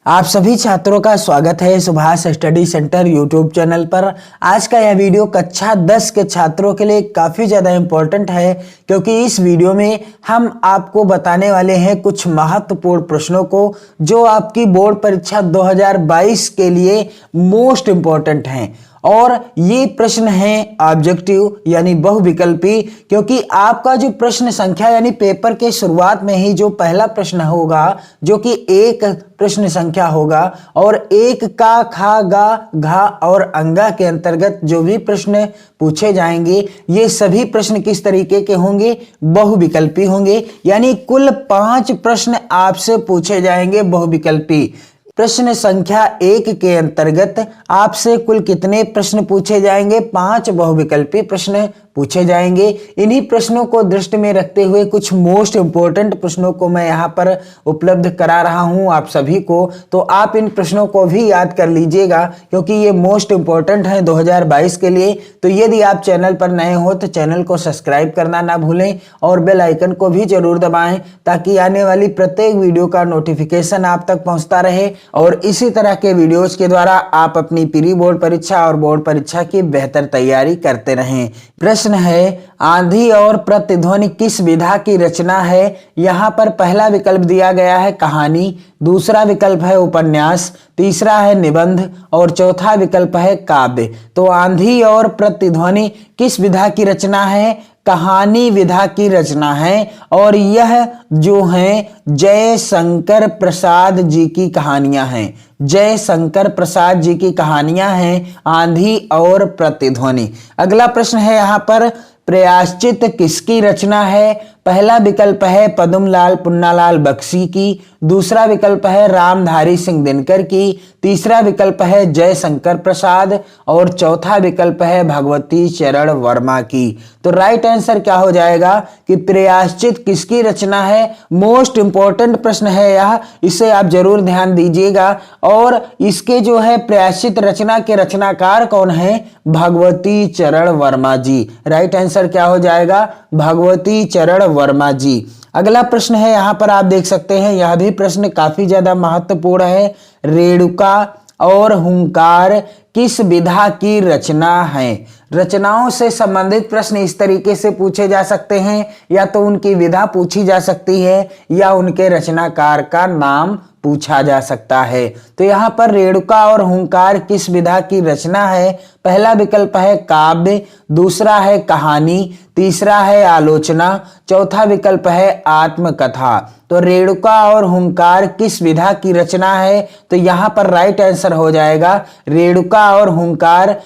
आप सभी छात्रों का स्वागत है Subhash study centre YouTube channel पर। आज का यह वीडियो कक्षा 10 के छात्रों के लिए काफ़ी ज़्यादा इम्पोर्टेंट है, क्योंकि इस वीडियो में हम आपको बताने वाले हैं कुछ महत्वपूर्ण प्रश्नों को जो आपकी बोर्ड परीक्षा 2022 के लिए मोस्ट इम्पोर्टेंट हैं। और ये प्रश्न है ऑब्जेक्टिव यानी बहुविकल्पी, क्योंकि आपका जो प्रश्न संख्या यानी पेपर के शुरुआत में ही जो पहला प्रश्न होगा जो कि एक प्रश्न संख्या होगा और एक का खा गा घा और अंगा के अंतर्गत जो भी प्रश्न पूछे जाएंगे ये सभी प्रश्न किस तरीके के होंगे, बहुविकल्पी होंगे। यानी कुल 5 प्रश्न आपसे पूछे जाएंगे बहुविकल्पी। प्रश्न संख्या 1 के अंतर्गत आपसे कुल कितने प्रश्न पूछे जाएंगे? 5 बहुविकल्पी प्रश्न पूछे जाएंगे। इन्हीं प्रश्नों को दृष्टि में रखते हुए कुछ मोस्ट इंपोर्टेंट प्रश्नों को मैं यहाँ पर उपलब्ध करा रहा हूँ आप सभी को, तो आप इन प्रश्नों को भी याद कर लीजिएगा क्योंकि ये मोस्ट इंपोर्टेंट है 2022 के लिए। तो यदि आप चैनल पर नए हो तो चैनल को सब्सक्राइब करना ना भूलें और बेल आइकन को भी जरूर दबाएं ताकि आने वाली प्रत्येक वीडियो का नोटिफिकेशन आप तक पहुंचता रहे और इसी तरह के वीडियोज के द्वारा आप अपनी प्री बोर्ड परीक्षा और बोर्ड परीक्षा की बेहतर तैयारी करते रहें। प्रश्न है, आंधी और प्रतिध्वनि किस विधा की रचना है? यहाँ पर पहला विकल्प दिया गया है कहानी, दूसरा विकल्प है उपन्यास, तीसरा है निबंध और चौथा विकल्प है काव्य। तो आंधी और प्रतिध्वनि किस विधा की रचना है? कहानी विधा की रचना है और यह जो है जय शंकर प्रसाद जी की कहानियां हैं। जय शंकर प्रसाद जी की कहानियां हैं आंधी और प्रतिध्वनि। अगला प्रश्न है यहाँ पर, प्रायश्चित किसकी रचना है? पहला विकल्प है पद्मलाल पुन्नालाल बख्शी की, दूसरा विकल्प है रामधारी सिंह दिनकर की, तीसरा विकल्प है जयशंकर प्रसाद और चौथा विकल्प है भगवती चरण वर्मा की। तो राइट आंसर क्या हो जाएगा कि प्रायश्चित किसकी रचना है? मोस्ट इंपॉर्टेंट प्रश्न है यह, इसे आप जरूर ध्यान दीजिएगा। और इसके जो है प्रायश्चित रचना के रचनाकार कौन है? भगवती चरण वर्मा जी। राइट आंसर क्या हो जाएगा? भगवती चरण वर्मा जी। अगला प्रश्न है यहाँ पर आप देख सकते हैं, यह भी प्रश्न काफी ज्यादा महत्वपूर्ण है। रेणुका और हुंकार किस विधा की रचना है? रचनाओं से संबंधित प्रश्न इस तरीके से पूछे जा सकते हैं, या तो उनकी विधा पूछी जा सकती है या उनके रचनाकार का नाम पूछा जा सकता है। तो यहाँ पर रेणुका और हुंकार किस विधा की रचना है? पहला विकल्प है काव्य, दूसरा है कहानी, तीसरा है आलोचना, चौथा विकल्प है आत्मकथा। तो रेणुका और हुंकार किस विधा की रचना है? तो यहाँ पर राइट आंसर हो जाएगा रेणुका और हुंकार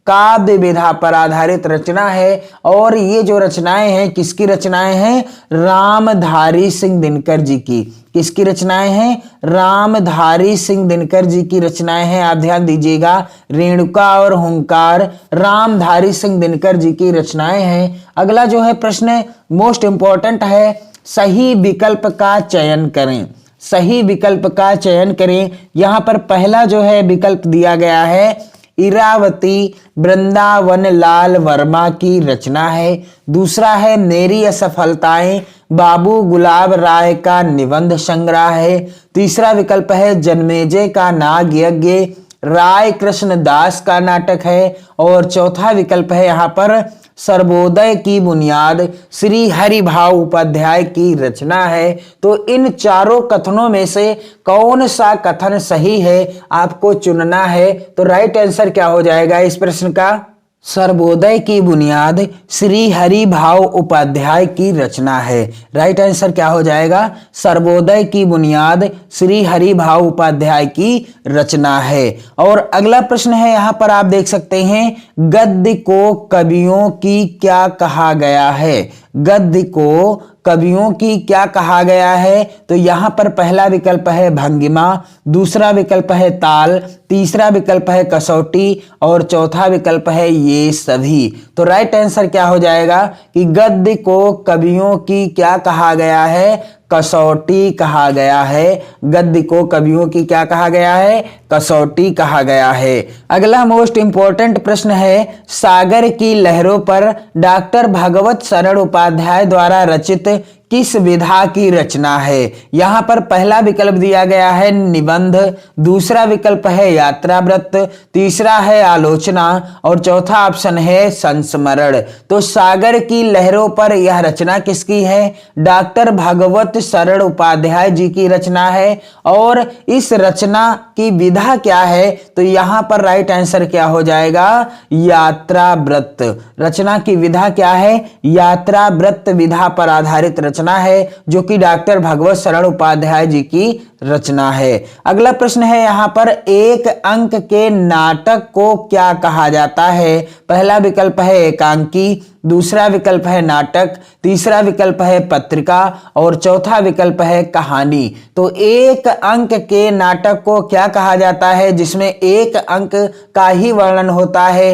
काव्य विधा पर आधारित रचना है। और ये जो रचनाएं हैं किसकी रचनाएं हैं? रामधारी सिंह दिनकर जी की। किसकी रचनाएं हैं? रामधारी सिंह दिनकर जी की रचनाएं हैं। आप ध्यान दीजिएगा, रेणुका और हुंकार रामधारी सिंह दिनकर जी की रचनाएं हैं। अगला जो है प्रश्न मोस्ट इंपॉर्टेंट है, सही विकल्प का चयन करें। सही विकल्प का चयन करें। यहाँ पर पहला जो है विकल्प दिया गया है इरावती वृंदावन लाल वर्मा की रचना है, दूसरा है मेरी असफलताएं बाबू गुलाब राय का निबंध संग्रह है, तीसरा विकल्प है जन्मेजय का नाग यज्ञ राय कृष्ण दास का नाटक है और चौथा विकल्प है यहाँ पर सर्वोदय की बुनियाद श्री हरिभाव उपाध्याय की रचना है। तो इन चारों कथनों में से कौन सा कथन सही है आपको चुनना है। तो राइट आंसर क्या हो जाएगा इस प्रश्न का? सर्वोदय की बुनियाद श्री हरिभाव उपाध्याय की रचना है। राइट आंसर क्या हो जाएगा? सर्वोदय की बुनियाद श्री हरिभाव उपाध्याय की रचना है। और अगला प्रश्न है यहाँ पर आप देख सकते हैं, गद्य को कवियों की क्या कहा गया है? गद्य को कवियों की क्या कहा गया है? तो यहाँ पर पहला विकल्प है भंगिमा, दूसरा विकल्प है ताल, तीसरा विकल्प है कसौटी और चौथा विकल्प है ये सभी। तो राइट आंसर क्या हो जाएगा कि गद्य को कवियों की क्या कहा गया है? कसौटी कहा गया है। गद्य को कवियों की क्या कहा गया है? कसौटी कहा गया है। अगला मोस्ट इंपॉर्टेंट प्रश्न है, सागर की लहरों पर डॉक्टर भगवत शरण उपाध्याय द्वारा रचित किस विधा की रचना है? यहाँ पर पहला विकल्प दिया गया है निबंध, दूसरा विकल्प है यात्रावृत्त, तीसरा है आलोचना और चौथा ऑप्शन है संस्मरण। तो सागर की लहरों पर यह रचना किसकी है? डॉक्टर भगवत शरण उपाध्याय जी की रचना है। और इस रचना की विधा क्या है? तो यहाँ पर राइट आंसर क्या हो जाएगा? यात्रावृत्त। रचना की विधा क्या है? यात्रावृत्त विधा पर आधारित रचना है, जो कि डॉक्टर भगवत शरण उपाध्याय जी की रचना है। अगला प्रश्न है यहाँ पर, एक अंक के नाटक को क्या कहा जाता है? पहला विकल्प है एकांकी, दूसरा विकल्प है नाटक, तीसरा विकल्प है पत्रिका और चौथा विकल्प है कहानी। तो एक अंक के नाटक को क्या कहा जाता है? जिसमें एक अंक का ही वर्णन होता है,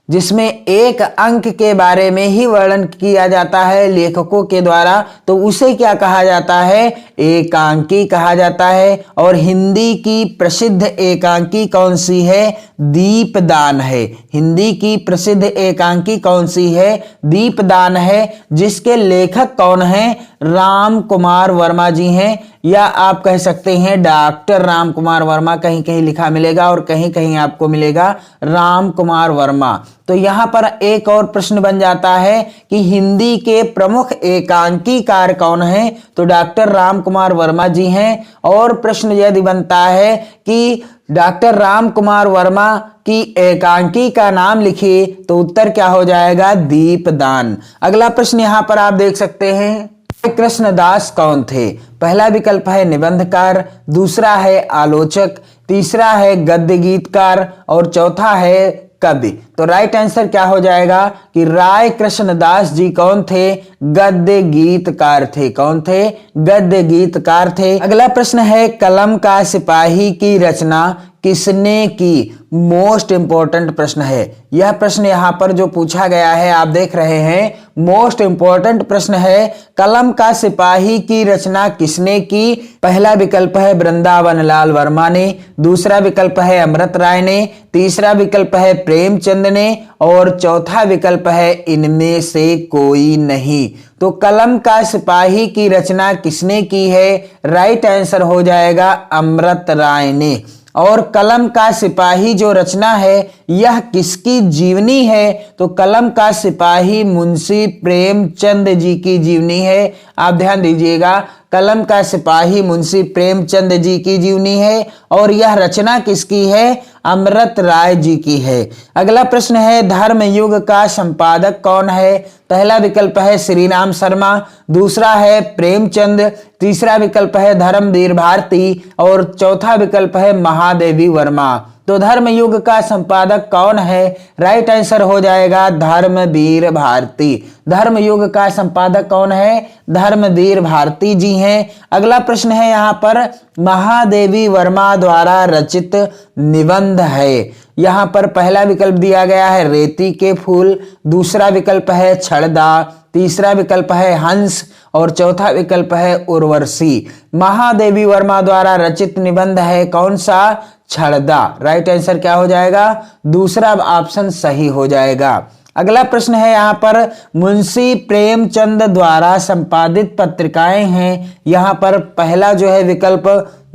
जिसमें एक अंक के बारे में ही वर्णन किया जाता है लेखकों के द्वारा, तो उसे क्या कहा जाता है? एकांकी कहा जाता है। और हिंदी की प्रसिद्ध एकांकी कौन सी है? दीपदान है। हिंदी की प्रसिद्ध एकांकी कौन सी है? दीपदान है, जिसके लेखक कौन हैं? राम कुमार वर्मा जी हैं, या आप कह सकते हैं डॉक्टर राम कुमार वर्मा। कहीं कहीं लिखा मिलेगा और कहीं कहीं आपको मिलेगा राम कुमार वर्मा। तो यहाँ पर एक और प्रश्न बन जाता है कि हिंदी के प्रमुख एकांकीकार कौन हैं? तो डॉक्टर राम कुमार वर्मा जी हैं। और प्रश्न यदि बनता है कि डॉक्टर राम कुमार वर्मा की एकांकी का नाम लिखिए, तो उत्तर क्या हो जाएगा? दीपदान। अगला प्रश्न यहाँ पर आप देख सकते हैं, कृष्णदास कौन थे? पहला विकल्प है निबंधकार, दूसरा है आलोचक, तीसरा है गद्य गीतकार और चौथा है कवि। तो राइट आंसर क्या हो जाएगा कि राय कृष्णदास जी कौन थे? गद्य गीतकार थे। कौन थे? गद्य गीतकार थे। अगला प्रश्न है, कलम का सिपाही की रचना किसने की? मोस्ट इंपॉर्टेंट प्रश्न है यह प्रश्न। यहाँ पर जो पूछा गया है आप देख रहे हैं, मोस्ट इंपॉर्टेंट प्रश्न है। कलम का सिपाही की रचना किसने की? पहला विकल्प है वृंदावन लाल वर्मा ने, दूसरा विकल्प है अमृत राय ने, तीसरा विकल्प है प्रेमचंद ने और चौथा विकल्प है इनमें से कोई नहीं। तो कलम का सिपाही की रचना किसने की है? राइट आंसर हो जाएगा अमृत राय ने। और कलम का सिपाही जो रचना है यह किसकी जीवनी है? तो कलम का सिपाही मुंशी प्रेमचंद जी की जीवनी है। आप ध्यान दीजिएगा, कलम का सिपाही मुंशी प्रेमचंद जी की जीवनी है और यह रचना किसकी है? अमृत राय जी की है। अगला प्रश्न है, धर्मयुग का संपादक कौन है? पहला विकल्प है श्री राम शर्मा, दूसरा है प्रेमचंद, तीसरा विकल्प है धर्मवीर भारती और चौथा विकल्प है महादेवी वर्मा। तो धर्मयुग का संपादक कौन है? राइट आंसर हो जाएगा धर्मवीर भारती। धर्मयुग का संपादक कौन है? धर्मवीर भारती जी हैं। अगला प्रश्न है यहाँ पर, महादेवी वर्मा द्वारा रचित निबंध है। यहाँ पर पहला विकल्प दिया गया है रेती के फूल, दूसरा विकल्प है छड़दा, तीसरा विकल्प है हंस और चौथा विकल्प है उर्वशी। महादेवी वर्मा द्वारा रचित निबंध है कौन सा? छड़दा। राइट आंसर क्या हो जाएगा? दूसरा ऑप्शन सही हो जाएगा। अगला प्रश्न है यहाँ पर, मुंशी प्रेमचंद द्वारा संपादित पत्रिकाएं हैं। यहाँ पर पहला जो है विकल्प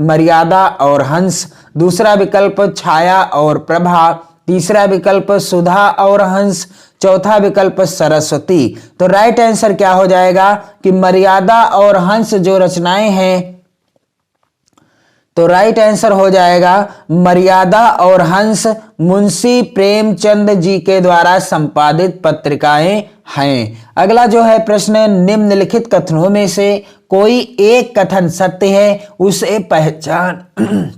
मर्यादा और हंस, दूसरा विकल्प छाया और प्रभा, तीसरा विकल्प सुधा और हंस, चौथा विकल्प सरस्वती। तो राइट आंसर क्या हो जाएगा कि मर्यादा और हंस जो रचनाएं हैं, तो राइट आंसर हो जाएगा मर्यादा और हंस मुंशी प्रेमचंद जी के द्वारा संपादित पत्रिकाएं हैं। अगला जो है प्रश्न, निम्नलिखित कथनों में से कोई एक कथन सत्य है, उसे पहचान।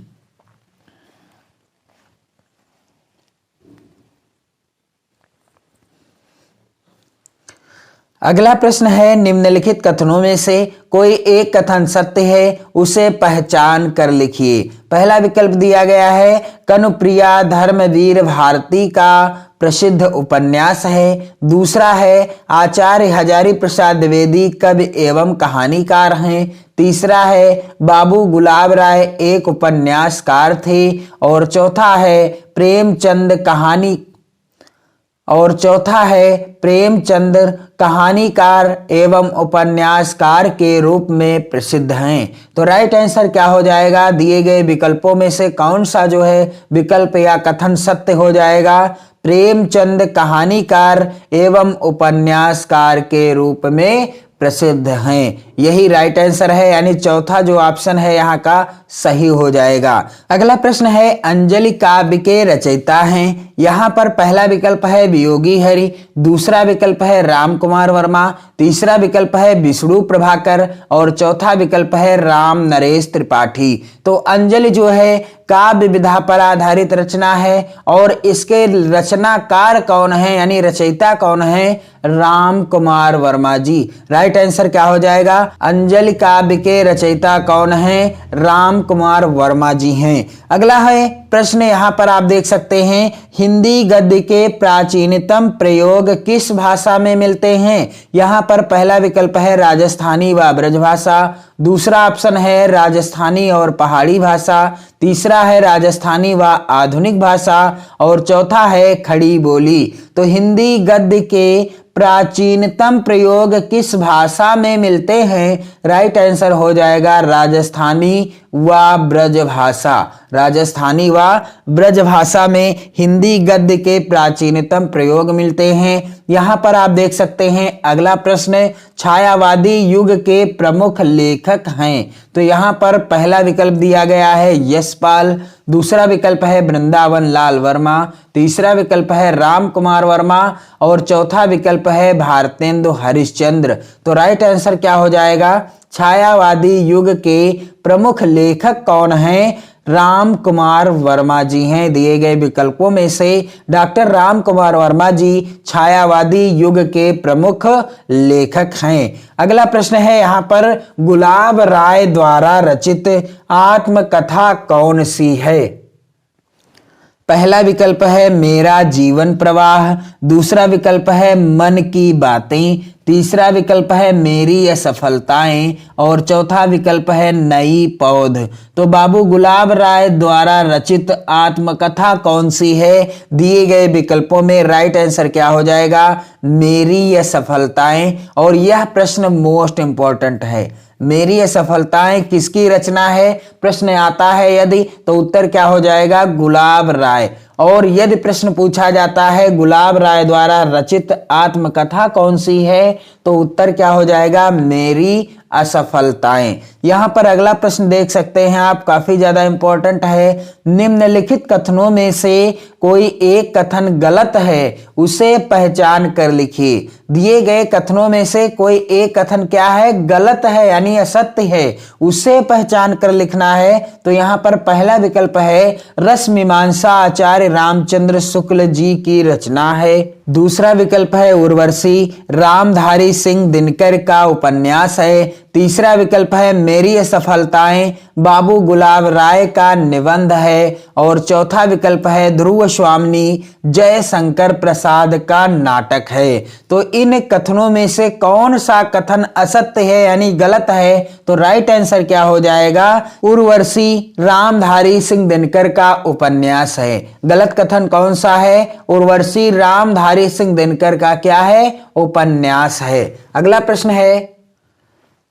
अगला प्रश्न है, निम्नलिखित कथनों में से कोई एक कथन सत्य है, उसे पहचान कर लिखिए। पहला विकल्प दिया गया है कनुप्रिया धर्मवीर भारती का प्रसिद्ध उपन्यास है, दूसरा है आचार्य हजारी प्रसाद द्विवेदी कवि एवं कहानीकार हैं, तीसरा है बाबू गुलाब राय एक उपन्यासकार थे और चौथा है प्रेमचंद कहानी और चौथा है प्रेमचंद कहानीकार एवं उपन्यासकार के रूप में प्रसिद्ध हैं। तो राइट आंसर क्या हो जाएगा? दिए गए विकल्पों में से कौन सा जो है विकल्प या कथन सत्य हो जाएगा? प्रेमचंद कहानीकार एवं उपन्यासकार के रूप में प्रसिद्ध हैं, यही राइट आंसर है, यानी चौथा जो ऑप्शन है यहाँ का सही हो जाएगा। अगला प्रश्न है अंजलि काव्य के रचयिता हैं। यहाँ पर पहला विकल्प है वियोगी हरि, दूसरा विकल्प है राम कुमार वर्मा, तीसरा विकल्प है विष्णु प्रभाकर और चौथा विकल्प है राम नरेश त्रिपाठी। तो अंजलि जो है काव्य विधा पर आधारित रचना है और इसके रचनाकार कौन है यानी रचयिता कौन है? राम कुमार वर्मा जी। राइट आंसर क्या हो जाएगा? अंजलि काव्य के रचयिता कौन है? राम कुमार वर्मा जी हैं। अगला है प्रश्न, यहाँ पर आप देख सकते हैं हिंदी गद्य के प्राचीनतम प्रयोग किस भाषा में मिलते हैं? यहाँ पर पहला विकल्प है राजस्थानी व ब्रजभाषा, दूसरा ऑप्शन है राजस्थानी और पहाड़ी भाषा, तीसरा है राजस्थानी व आधुनिक भाषा और चौथा है खड़ी बोली। तो हिंदी गद्य के प्राचीनतम प्रयोग किस भाषा में मिलते हैं? राइट आंसर हो जाएगा राजस्थानी व ब्रजभाषा। राजस्थानी व ब्रजभाषा में हिंदी गद्य के प्राचीनतम प्रयोग मिलते हैं। यहाँ पर आप देख सकते हैं अगला प्रश्न, छायावादी युग के प्रमुख लेखक हैं। तो यहाँ पर पहला विकल्प दिया गया है यशपाल, दूसरा विकल्प है वृंदावन लाल वर्मा, तीसरा विकल्प है राम कुमार वर्मा और चौथा विकल्प है भारतेंदु हरिश्चंद्र। तो राइट आंसर क्या हो जाएगा? छायावादी युग के प्रमुख लेखक कौन हैं? राम कुमार वर्मा जी हैं। दिए गए विकल्पों में से डॉक्टर राम कुमार वर्मा जी छायावादी युग के प्रमुख लेखक हैं। अगला प्रश्न है यहाँ पर गुलाब राय द्वारा रचित आत्मकथा कौन सी है? पहला विकल्प है मेरा जीवन प्रवाह, दूसरा विकल्प है मन की बातें, तीसरा विकल्प है मेरी असफलताएं और चौथा विकल्प है नई पौध। तो बाबू गुलाब राय द्वारा रचित आत्मकथा कौन सी है? दिए गए विकल्पों में राइट आंसर क्या हो जाएगा? मेरी असफलताएं। और यह प्रश्न मोस्ट इंपॉर्टेंट है, मेरी असफलताएं किसकी रचना है? प्रश्न आता है यदि, तो उत्तर क्या हो जाएगा? गुलाब राय। और यदि प्रश्न पूछा जाता है गुलाब राय द्वारा रचित आत्मकथा कौन सी है, तो उत्तर क्या हो जाएगा? मेरी असफलताएं। यहां पर अगला प्रश्न देख सकते हैं आप, काफी ज्यादा इंपॉर्टेंट है। निम्नलिखित कथनों में से कोई एक कथन गलत है, उसे पहचान कर लिखिए। दिए गए कथनों में से कोई एक कथन क्या है? गलत है यानी असत्य है, उसे पहचान कर लिखना है। तो यहाँ पर पहला विकल्प है रस मीमांसा आचार्य रामचंद्र शुक्ल जी की रचना है, दूसरा विकल्प है उर्वशी रामधारी सिंह दिनकर का उपन्यास है, तीसरा विकल्प है मेरी असफलताएं बाबू गुलाब राय का निबंध है और चौथा विकल्प है ध्रुव स्वामी जय शंकर प्रसाद का नाटक है। तो इन कथनों में से कौन सा कथन असत्य है यानी गलत है? तो राइट आंसर क्या हो जाएगा? उर्वशी रामधारी सिंह दिनकर का उपन्यास है। गलत कथन कौन सा है? उर्वशी रामधारी सिंह दिनकर का क्या है? उपन्यास है। अगला प्रश्न है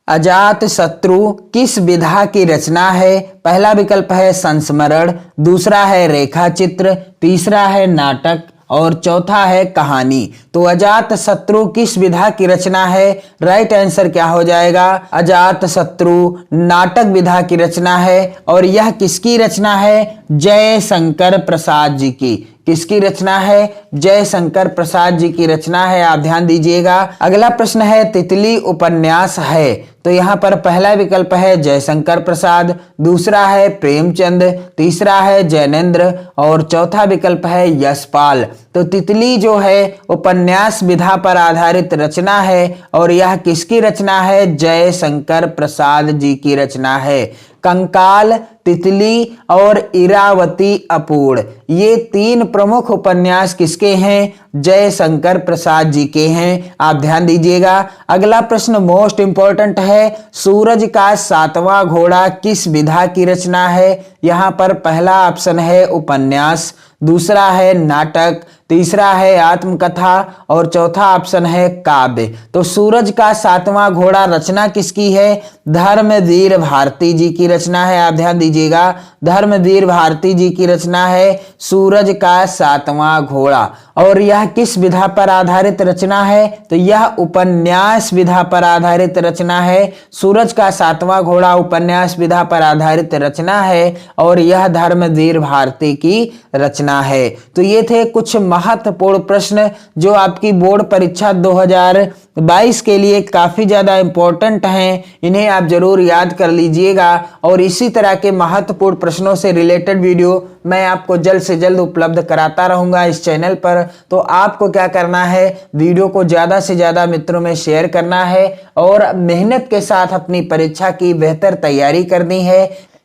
अजात शत्रु किस विधा की रचना है? पहला विकल्प है संस्मरण, दूसरा है रेखा चित्र, तीसरा है नाटक और चौथा है कहानी। तो अजात शत्रु किस विधा की रचना है? राइट आंसर क्या हो जाएगा? अजात शत्रु नाटक विधा की रचना है और यह किसकी रचना है? जय शंकर प्रसाद जी की। किसकी रचना है? जय शंकर प्रसाद जी की रचना है, आप ध्यान दीजिएगा। अगला प्रश्न है तितली उपन्यास है, तो यहाँ पर पहला विकल्प है जयशंकर प्रसाद, दूसरा है प्रेमचंद, तीसरा है जैनेन्द्र और चौथा विकल्प है यशपाल। तो तितली जो है उपन्यास विधा पर आधारित रचना है और यह किसकी रचना है? जयशंकर प्रसाद जी की रचना है। कंकाल, तितली और इरावती अपूर्ण, ये तीन प्रमुख उपन्यास किसके हैं? जयशंकर प्रसाद जी के हैं, आप ध्यान दीजिएगा। अगला प्रश्न मोस्ट इंपॉर्टेंट है, सूरज का सातवां घोड़ा किस विधा की रचना है? यहाँ पर पहला ऑप्शन है उपन्यास, दूसरा है नाटक, तीसरा है आत्मकथा और चौथा ऑप्शन है काव्य। तो सूरज का सातवां घोड़ा रचना किसकी है? धर्मवीर भारती जी की रचना है। आप ध्यान दीजिएगा, धर्मवीर भारती जी की रचना है सूरज का सातवां घोड़ा। और यह किस विधा पर आधारित रचना है? तो यह उपन्यास विधा पर आधारित रचना है। सूरज का सातवां घोड़ा उपन्यास विधा पर आधारित रचना है और यह धर्मवीर भारती की रचना है। तो ये थे कुछ महत्वपूर्ण प्रश्न जो आपकी बोर्ड परीक्षा 2022 के लिए काफी ज्यादा इंपॉर्टेंट हैं। इन्हें आप जरूर याद कर लीजिएगा और इसी तरह के महत्वपूर्ण प्रश्नों से रिलेटेड वीडियो मैं आपको जल्द से जल्द उपलब्ध कराता रहूंगा इस चैनल पर। तो आपको क्या करना है, वीडियो को ज्यादा से ज्यादा मित्रों में शेयर करना है और मेहनत के साथ अपनी परीक्षा की बेहतर तैयारी करनी है।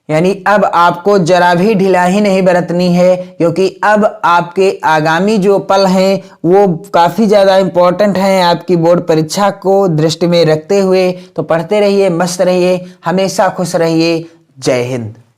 यानी अब आपको जरा भी ढिलाई नहीं बरतनी है, क्योंकि अब आपके आगामी जो पल हैं वो काफी ज्यादा इंपॉर्टेंट हैं आपकी बोर्ड परीक्षा को दृष्टि में रखते हुए। तो पढ़ते रहिए, मस्त रहिए, हमेशा खुश रहिए। जय हिंद।